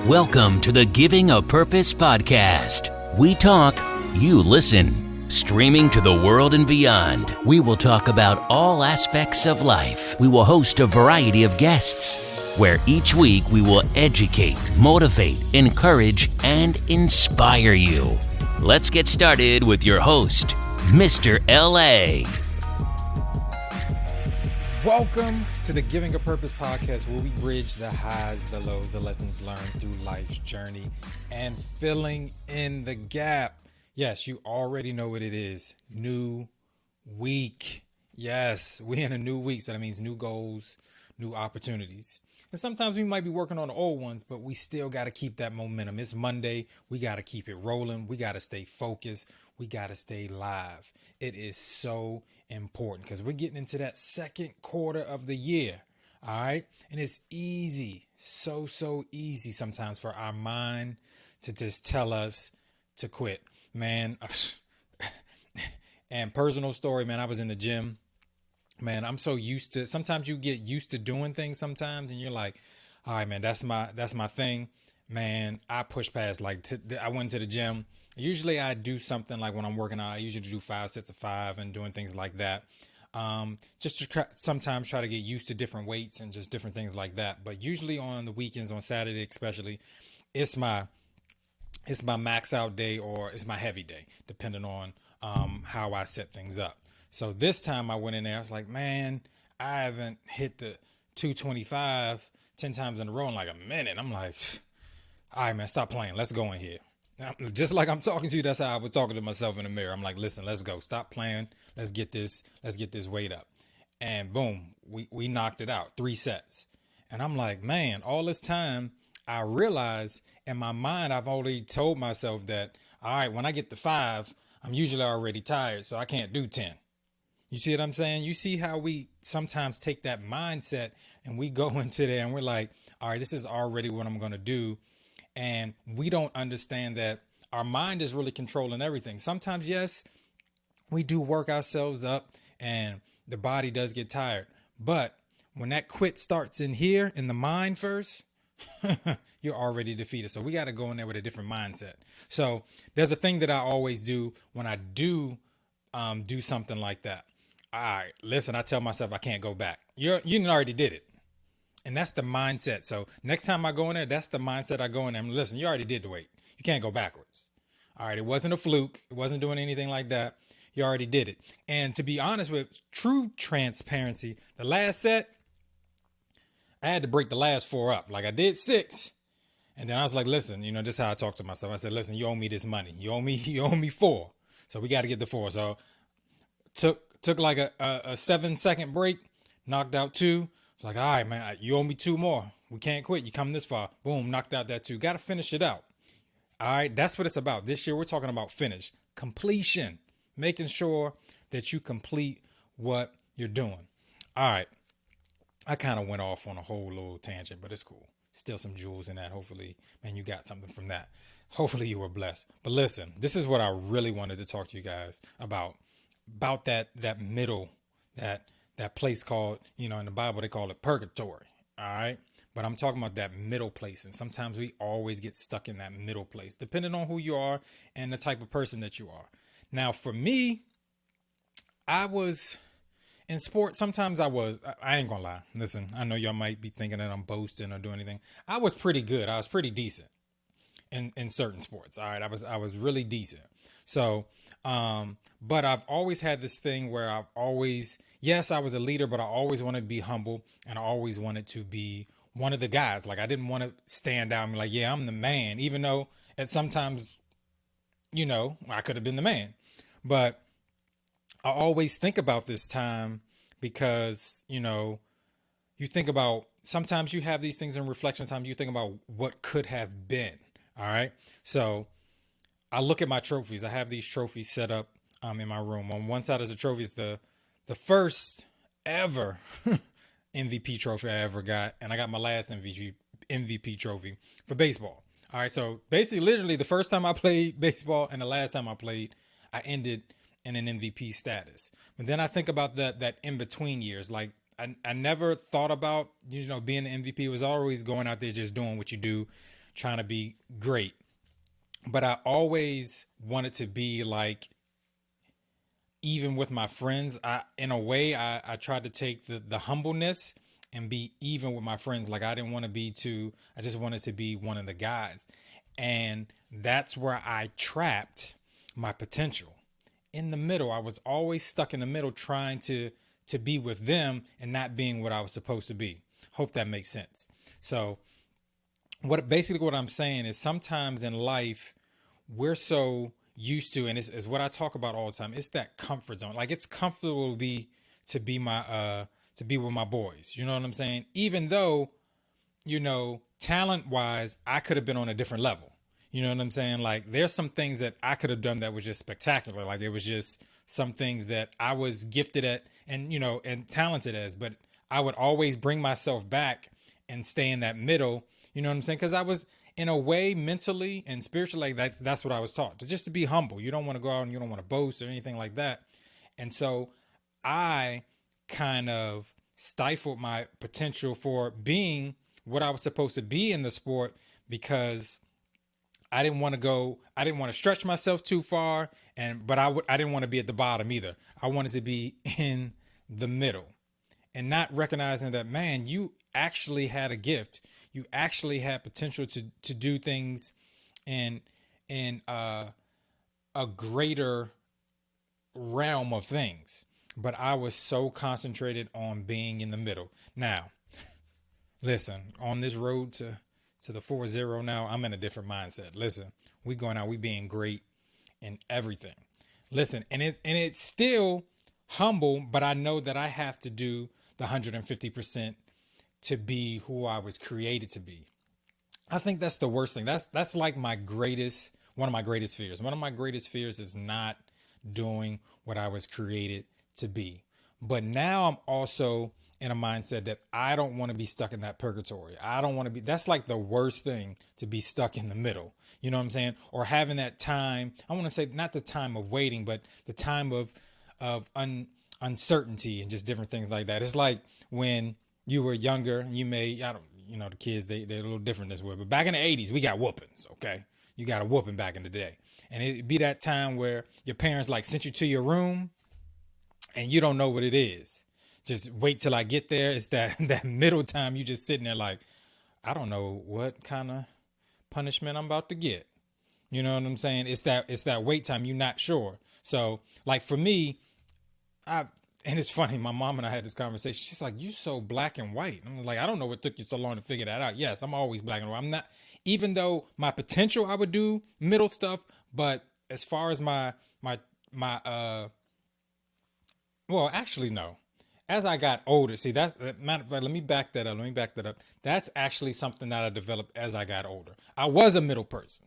Welcome to the Giving a Purpose podcast. We talk, you listen. Streaming to the world and beyond, we will talk about all aspects of life. We will host a variety of guests, where each week we will educate, motivate, encourage, and inspire you. Let's get started with your host, Mr. L.A. Welcome to the Giving a Purpose podcast, where we bridge the highs, the lows, the lessons learned through life's journey and filling in the gap. Yes, you already know what it is. New week. Yes, we're in a new week, so that means new goals, new opportunities. And sometimes we might be working on the old ones, but we still got to keep that momentum. It's Monday. We got to keep it rolling. We got to stay focused. We got to stay live. It is so important because we're getting into that second quarter of the year. All right. And it's easy, so easy sometimes for our mind to just tell us to quit, man. And personal story, man, I was in the gym, man. I'm so used to, sometimes you get used to doing things sometimes and you're like, all right, man, that's my thing, man. I push past, I went to the gym. Usually I do something like when I'm working out, I usually do 5 sets of 5 and doing things like that. Just to sometimes try to get used to different weights and just different things like that. But usually on the weekends, on Saturday especially, it's my max out day or it's my heavy day, depending on how I set things up. So this time I went in there, I was like, man, I haven't hit the 225 10 times in a row in like a minute. I'm like, all right, man, stop playing. Let's go in here. Just like I'm talking to you, that's how I was talking to myself in the mirror. I'm like, listen, let's go. Stop playing. Let's get this weight up. And boom, we knocked it out. 3 sets. And I'm like, man, all this time I realized in my mind, I've already told myself that, all right, when I get to 5, I'm usually already tired, so I can't do 10. You see what I'm saying? You see how we sometimes take that mindset and we go into there and we're like, all right, this is already what I'm going to do. And we don't understand that our mind is really controlling everything. Sometimes, yes, we do work ourselves up and the body does get tired. But when that quit starts in here, in the mind first, you're already defeated. So we got to go in there with a different mindset. So there's a thing that I always do when I do something like that. All right, listen, I tell myself I can't go back. You already did it. And that's the mindset. So next time I go in there, that's the mindset I go in there. Listen, you already did the weight. You can't go backwards. All right. It wasn't a fluke. It wasn't doing anything like that. You already did it. And to be honest with true transparency, the last set, I had to break the last 4 up. Like I did 6. And then I was like, listen, this is how I talk to myself. I said, listen, you owe me this money. You owe me 4. So we got to get the 4. So took like a 7-second break, knocked out 2. It's like, all right, man, you owe me 2 more. We can't quit. You come this far. Boom, knocked out that 2. Got to finish it out. All right, that's what it's about. This year, we're talking about completion, making sure that you complete what you're doing. All right, I kind of went off on a whole little tangent, but it's cool. Still some jewels in that. Hopefully, man, you got something from that. Hopefully you were blessed. But listen, this is what I really wanted to talk to you guys about that middle, that place called, in the Bible, they call it Purgatory. All right. But I'm talking about that middle place. And sometimes we always get stuck in that middle place, depending on who you are and the type of person that you are. Now, for me, I was in sports. Sometimes I ain't gonna lie. Listen, I know y'all might be thinking that I'm boasting or doing anything. I was pretty good. I was pretty decent in certain sports. All right. I was really decent. So, but I've always had this thing where yes, I was a leader, but I always wanted to be humble and I always wanted to be one of the guys. Like I didn't want to stand out and be like, yeah, I'm the man, even though at sometimes, I could have been the man. But I always think about this time because, you think about, sometimes you have these things in reflection time. You think about what could have been. All right. So I look at my trophies. I have these trophies set up in my room. On one side is the trophies, the first ever MVP trophy I ever got. And I got my last MVP trophy for baseball. All right. So basically, literally the first time I played baseball and the last time I played, I ended in an MVP status. But then I think about that in between years. Like I never thought about, being an MVP. It was always going out there, just doing what you do, trying to be great. But I always wanted to be like, even with my friends, in a way, I tried to take the humbleness and be even with my friends. Like I didn't want to be too, I just wanted to be one of the guys. And that's where I trapped my potential. In the middle, I was always stuck in the middle trying to be with them and not being what I was supposed to be. Hope that makes sense. So what I'm saying is sometimes in life we're so used to, and it's what I talk about all the time. It's that comfort zone. Like it's comfortable to be my to be with my boys. You know what I'm saying? Even though, talent wise, I could have been on a different level. You know what I'm saying? Like there's some things that I could have done that was just spectacular. Like it was just some things that I was gifted at and talented as, but I would always bring myself back and stay in that middle. You know what I'm saying? Because I was in a way mentally and spiritually, like that's what I was taught, to just to be humble. You don't want to go out and you don't want to boast or anything like that. And so I kind of stifled my potential for being what I was supposed to be in the sport because I didn't want to stretch myself too far, but I didn't want to be at the bottom either. I wanted to be in the middle and not recognizing that, man, you actually had a gift. You actually had potential to do things in a greater realm of things. But I was so concentrated on being in the middle. Now, listen, on this road to the 4-0 now, I'm in a different mindset. Listen, we going out, we being great in everything. Listen, and it's still humble, but I know that I have to do the 150% to be who I was created to be. I think that's the worst thing. That's like one of my greatest fears. One of my greatest fears is not doing what I was created to be. But now I'm also in a mindset that I don't want to be stuck in that purgatory. I don't want to be, that's like the worst thing, to be stuck in the middle. You know what I'm saying? Or having that time, I want to say not the time of waiting, but the time of uncertainty and just different things like that. It's like when you were younger, the kids, they're a little different this way, but back in the 80s, we got whoopings. Okay. You got a whooping back in the day. And it'd be that time where your parents like sent you to your room and you don't know what it is. Just wait till I get there. It's that middle time. You just sitting there like, I don't know what kind of punishment I'm about to get. You know what I'm saying? It's that wait time. You're not sure. So like for me, and it's funny, my mom and I had this conversation. She's like, you so black and white. I'm like, I don't know what took you so long to figure that out. Yes, I'm always black and white. I'm not, even though my potential, I would do middle stuff. But as far as well, actually, no. As I got older, see, let me back that up. That's actually something that I developed as I got older. I was a middle person.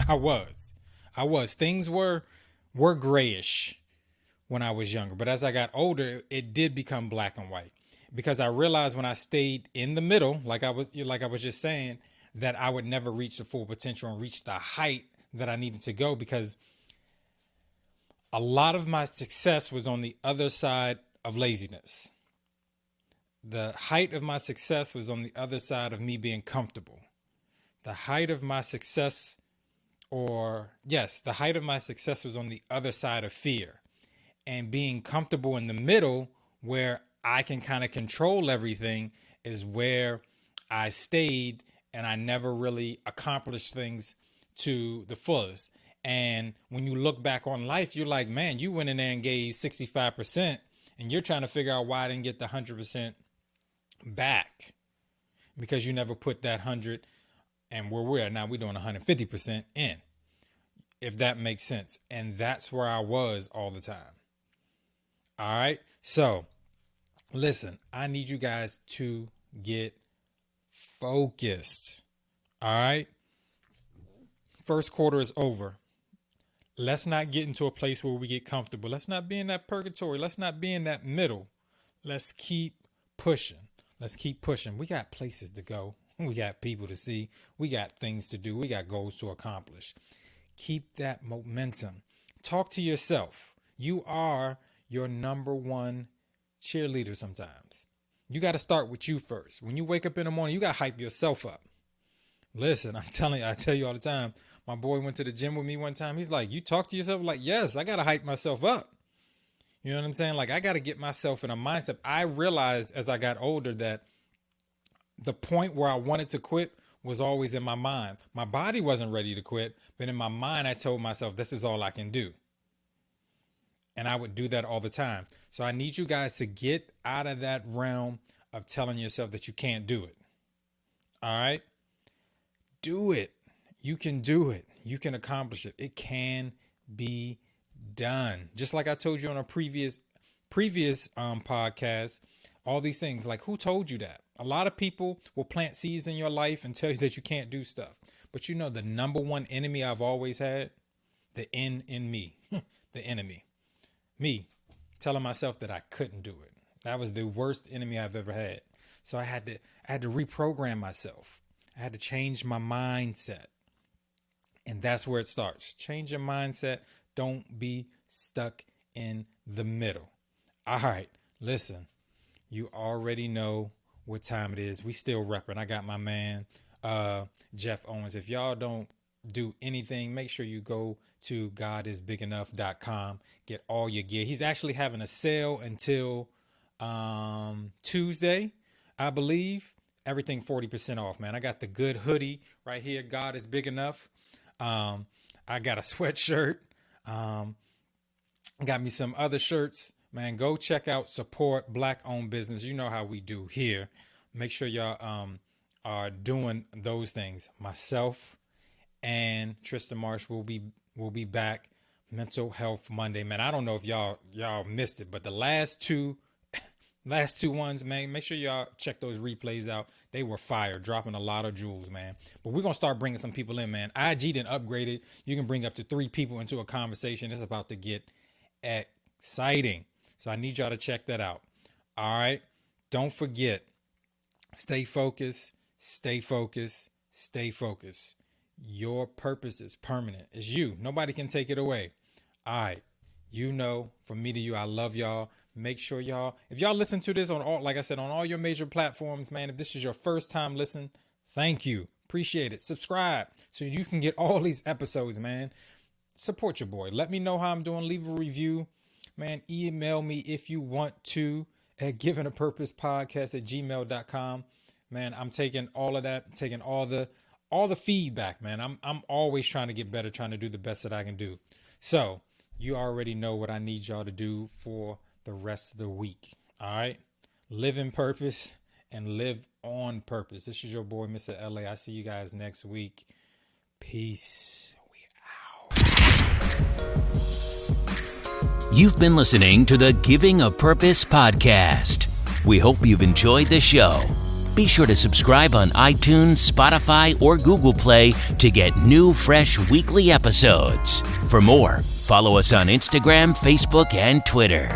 I was. Things were grayish when I was younger, but as I got older, it did become black and white, because I realized when I stayed in the middle, like I was just saying, that I would never reach the full potential and reach the height that I needed to go, because a lot of my success was on the other side of laziness. The height of my success was on the other side of me being comfortable. The height of my success was on the other side of fear. And being comfortable in the middle, where I can kind of control everything, is where I stayed, and I never really accomplished things to the fullest. And when you look back on life, you're like, man, you went in there and gave 65%, and you're trying to figure out why I didn't get the 100% back, because you never put that 100, and where we're at now, we're doing 150% in, if that makes sense. And that's where I was all the time. All right. So listen, I need you guys to get focused. All right. First quarter is over. Let's not get into a place where we get comfortable. Let's not be in that purgatory. Let's not be in that middle. Let's keep pushing. We got places to go. We got people to see. We got things to do. We got goals to accomplish. Keep that momentum. Talk to yourself. You are your number one cheerleader sometimes. You got to start with you first. When you wake up in the morning, you got to hype yourself up. Listen, I'm telling you, I tell you all the time. My boy went to the gym with me one time. He's like, you talk to yourself? Like, yes, I got to hype myself up. You know what I'm saying? Like, I got to get myself in a mindset. I realized as I got older that the point where I wanted to quit was always in my mind. My body wasn't ready to quit, but in my mind, I told myself, this is all I can do. And I would do that all the time. So I need you guys to get out of that realm of telling yourself that you can't do it. All right? Do it. You can do it. You can accomplish it. It can be done. Just like I told you on a previous podcast, all these things, like, who told you that? A lot of people will plant seeds in your life and tell you that you can't do stuff. But you know, the number one enemy I've always had, the in me, the enemy, me telling myself that I couldn't do it. That was the worst enemy I've ever had. So I had to reprogram myself. I had to change my mindset. And that's where it starts. Change your mindset. Don't be stuck in the middle. All right, listen, you already know what time it is. We still repping. I got my man, Jeff Owens. If y'all don't do anything, make sure you go to godisbigenough.com. Get all your gear. He's actually having a sale until Tuesday, I believe. Everything 40% off, man. I got the good hoodie right here. God is big enough. I got a sweatshirt. Got me some other shirts. Man, go check out Support Black-Owned Business. You know how we do here. Make sure y'all are doing those things. Myself and Tristan Marsh will be back. Mental Health Monday, man. I don't know if y'all missed it, but the last two ones, man, make sure y'all check those replays out. They were fire, dropping a lot of jewels, man. But we're going to start bringing some people in, man. IG done upgraded. You can bring up to 3 people into a conversation. It's about to get exciting. So I need y'all to check that out. All right. Don't forget, stay focused, stay focused, stay focused. Your purpose is permanent. It's you. Nobody can take it away. All right. You know, from me to you, I love y'all. Make sure y'all, if y'all listen to this on all, like I said, on all your major platforms, man, if this is your first time listening, thank you. Appreciate it. Subscribe so you can get all these episodes, man. Support your boy. Let me know how I'm doing. Leave a review, man. Email me if you want to at givingapurposepodcast@gmail.com. Man, I'm taking all of that, taking all the feedback, man. I'm always trying to get better, trying to do the best that I can do. So you already know what I need y'all to do for the rest of the week. All right. Live in purpose and live on purpose. This is your boy, Mr. LA. I see you guys next week. Peace. We out. You've been listening to the Giving a Purpose podcast. We hope you've enjoyed the show. Be sure to subscribe on iTunes, Spotify, or Google Play to get new, fresh weekly episodes. For more, follow us on Instagram, Facebook, and Twitter.